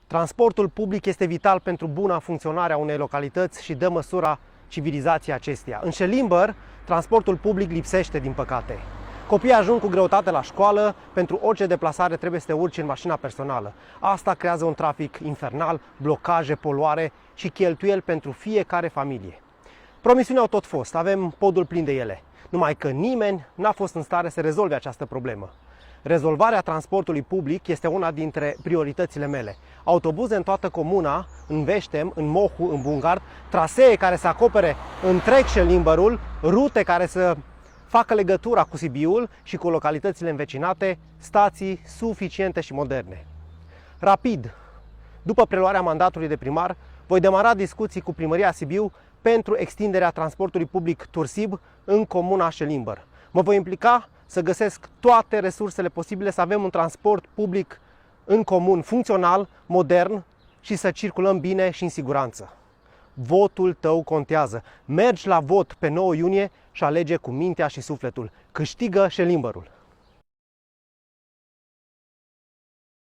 Transportul public este vital pentru buna funcționare a unei localități și dă măsura civilizației acesteia. În Schellimber, transportul public lipsește, din păcate. Copiii ajung cu greutate la școală, pentru orice deplasare trebuie să te urci în mașina personală. Asta creează un trafic infernal, blocaje, poluare și cheltuieli pentru fiecare familie. Promisiuni au tot fost, avem podul plin de ele, numai că nimeni n-a fost în stare să rezolve această problemă. Rezolvarea transportului public este una dintre prioritățile mele. Autobuze în toată comuna, în Veștem, în Mohu, în Bungard, trasee care să acopere întreg Schellimberul, rute care să facă legătura cu Sibiul și cu localitățile învecinate, stații suficiente și moderne. Rapid, după preluarea mandatului de primar, voi demara discuții cu Primăria Sibiu pentru extinderea transportului public Tursib în comuna Schellimber. Mă voi implica să găsesc toate resursele posibile să avem un transport public în comun, funcțional, modern și să circulăm bine și în siguranță. Votul tău contează. Mergi la vot pe 9 iunie și alege cu mintea și sufletul. Câștigă Schellimberul!